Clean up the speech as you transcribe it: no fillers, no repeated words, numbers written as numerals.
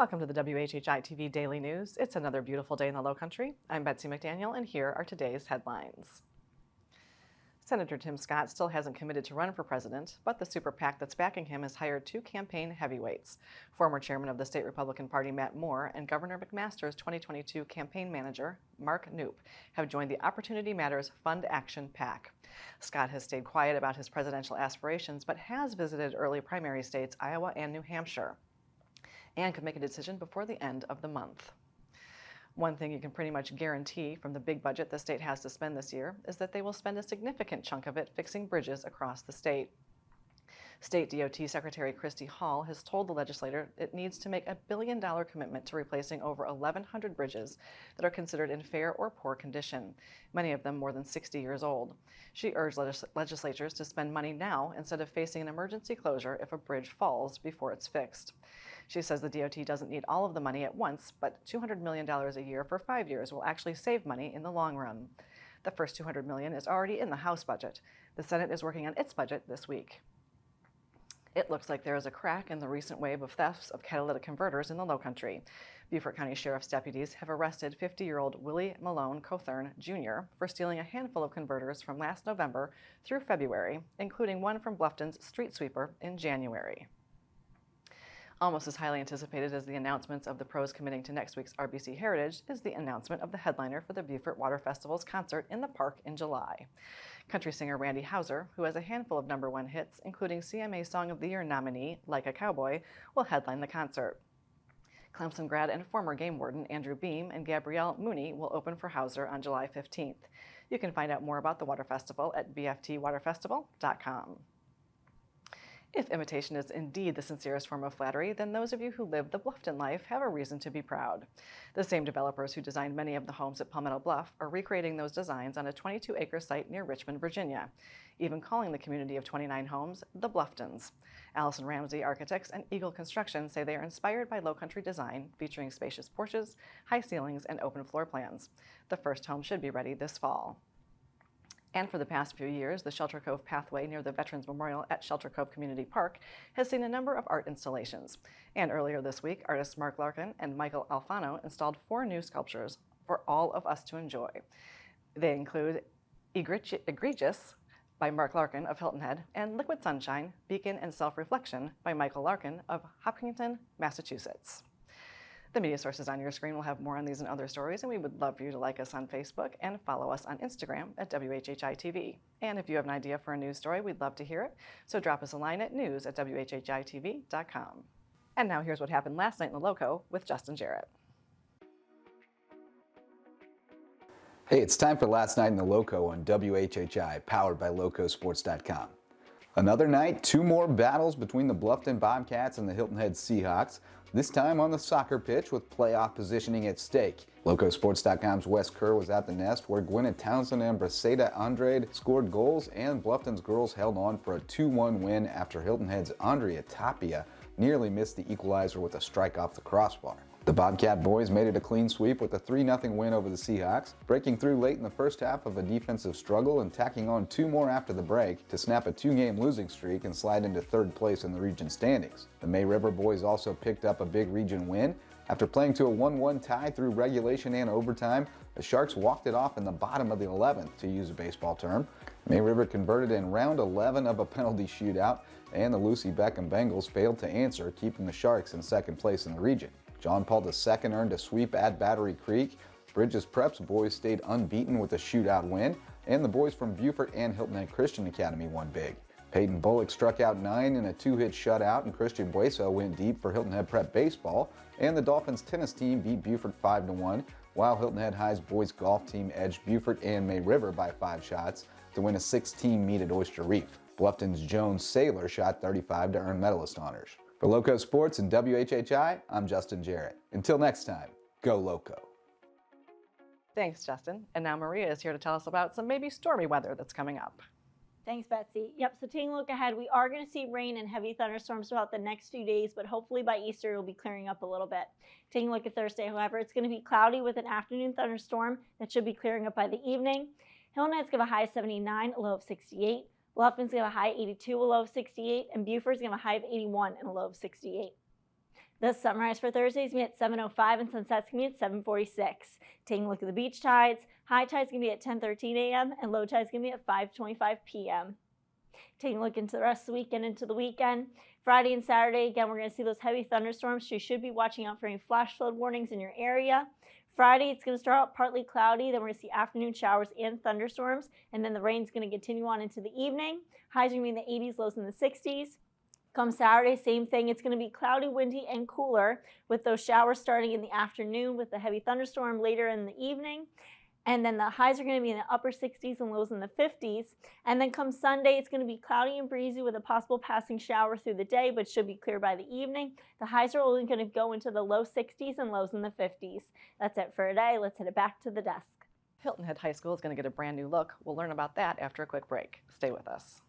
Welcome to the WHHI-TV Daily News. It's another beautiful day in the Lowcountry. I'm Betsy McDaniel, and here are today's headlines. Senator Tim Scott still hasn't committed to run for president, but the super PAC that's backing him has hired two campaign heavyweights. Former chairman of the state Republican Party, Matt Moore, and Governor McMaster's 2022 campaign manager, Mark Knoop, have joined the Opportunity Matters Fund Action PAC. Scott has stayed quiet about his presidential aspirations, but has visited early primary states, Iowa and New Hampshire, and could make a decision before the end of the month. One thing you can pretty much guarantee from the big budget the state has to spend this year is that they will spend a significant chunk of it fixing bridges across the state. State DOT Secretary Christy Hall has told the legislature it needs to make a $1 billion commitment to replacing over 1,100 bridges that are considered in fair or poor condition, many of them more than 60 years old. She urged legislatures to spend money now instead of facing an emergency closure if a bridge falls before it's fixed. She says the DOT doesn't need all of the money at once, but $200 million a year for 5 years will actually save money in the long run. The first $200 million is already in the House budget. The Senate is working on its budget this week. It looks like there is a crack in the recent wave of thefts of catalytic converters in the Lowcountry. Beaufort County Sheriff's deputies have arrested 50-year-old Willie Malone Cothern Jr. for stealing a handful of converters from last November through February, including one from Bluffton's street sweeper in January. Almost as highly anticipated as the announcements of the pros committing to next week's RBC Heritage is the announcement of the headliner for the Beaufort Water Festival's concert in the park in July. Country singer Randy Houser, who has a handful of #1 hits, including CMA Song of the Year nominee Like a Cowboy, will headline the concert. Clemson grad and former game warden Andrew Beam and Gabrielle Mooney will open for Houser on July 15th. You can find out more about the Water Festival at bftwaterfestival.com. If imitation is indeed the sincerest form of flattery, then those of you who live the Bluffton life have a reason to be proud. The same developers who designed many of the homes at Palmetto Bluff are recreating those designs on a 22-acre site near Richmond, Virginia, even calling the community of 29 homes the Bluftons. Allison Ramsey Architects and Eagle Construction say they are inspired by Lowcountry design, featuring spacious porches, high ceilings, and open floor plans. The first home should be ready this fall. And for the past few years, the Shelter Cove pathway near the Veterans Memorial at Shelter Cove Community Park has seen a number of art installations. And earlier this week, artists Mark Larkin and Michael Alfano installed 4 new sculptures for all of us to enjoy. They include Egregious by Mark Larkin of Hilton Head and Liquid Sunshine, Beacon and Self-Reflection by Michael Larkin of Hopkinton, Massachusetts. The media sources on your screen will have more on these and other stories, and we would love for you to like us on Facebook and follow us on Instagram at WHHI-TV. And if you have an idea for a news story, we'd love to hear it, so drop us a line at news@WHHITV.com. And now here's what happened last night in the Lowco with Justin Jarrett. Hey, it's time for Last Night in the Lowco on WHHI, powered by LowcoSports.com. Another night, 2 more battles between the Bluffton Bobcats and the Hilton Head Seahawks, this time on the soccer pitch with playoff positioning at stake. LowcoSports.com's Wes Kerr was at the nest where Gwyneth Townsend and Braseda Andrade scored goals, and Bluffton's girls held on for a 2-1 win after Hilton Head's Andrea Tapia nearly missed the equalizer with a strike off the crossbar. The Bobcat boys made it a clean sweep with a 3-0 win over the Seahawks, breaking through late in the first half of a defensive struggle and tacking on 2 more after the break to snap a 2-game losing streak and slide into 3rd place in the region standings. The May River boys also picked up a big region win. After playing to a 1-1 tie through regulation and overtime, the Sharks walked it off in the bottom of the 11th, to use a baseball term. May River converted in round 11 of a penalty shootout, and the Lucy Beckham Bengals failed to answer, keeping the Sharks in 2nd place in the region. John Paul II earned a sweep at Battery Creek. Bridges Prep's boys stayed unbeaten with a shootout win, and the boys from Beaufort and Hilton Head Christian Academy won big. Peyton Bullock struck out 9 in a 2-hit shutout, and Christian Bueso went deep for Hilton Head Prep baseball, and the Dolphins tennis team beat Beaufort 5-1, while Hilton Head High's boys golf team edged Beaufort and May River by 5 shots to win a 6-team meet at Oyster Reef. Bluffton's Jones Saylor shot 35 to earn medalist honors. For Loco Sports and WHHI, I'm Justin Jarrett. Until next time, go Loco. Thanks, Justin. And now Maria is here to tell us about some maybe stormy weather that's coming up. Thanks, Betsy. Yep, so taking a look ahead, we are going to see rain and heavy thunderstorms throughout the next few days, but hopefully by Easter it'll be clearing up a little bit. Taking a look at Thursday, however, it's going to be cloudy with an afternoon thunderstorm that should be clearing up by the evening. Hilton Head's going to have a high of 79, a low of 68. Bluffton's going to have a high of 82, a low of 68, and Beaufort's going to have a high of 81 and a low of 68. The sunrise for Thursday is going to be at 7:05 and sunset's going to be at 7:46. Taking a look at the beach tides, high tide's going to be at 10:13 a.m. and low tide's going to be at 5:25 p.m. Taking a look into the rest of the weekend, into the weekend. Friday and Saturday, again, we're going to see those heavy thunderstorms, so you should be watching out for any flash flood warnings in your area. Friday, it's going to start out partly cloudy, then we're going to see afternoon showers and thunderstorms, and then the rain's going to continue on into the evening. Highs are going to be in the 80s, lows in the 60s. Come Saturday, same thing. It's going to be cloudy, windy, and cooler with those showers starting in the afternoon with the heavy thunderstorm later in the evening. And then the highs are going to be in the upper 60s and lows in the 50s. And then come Sunday, it's going to be cloudy and breezy with a possible passing shower through the day, but should be clear by the evening. The highs are only going to go into the low 60s and lows in the 50s. That's it for today. Let's head it back to the desk. Hilton Head High School is going to get a brand new look. We'll learn about that after a quick break. Stay with us.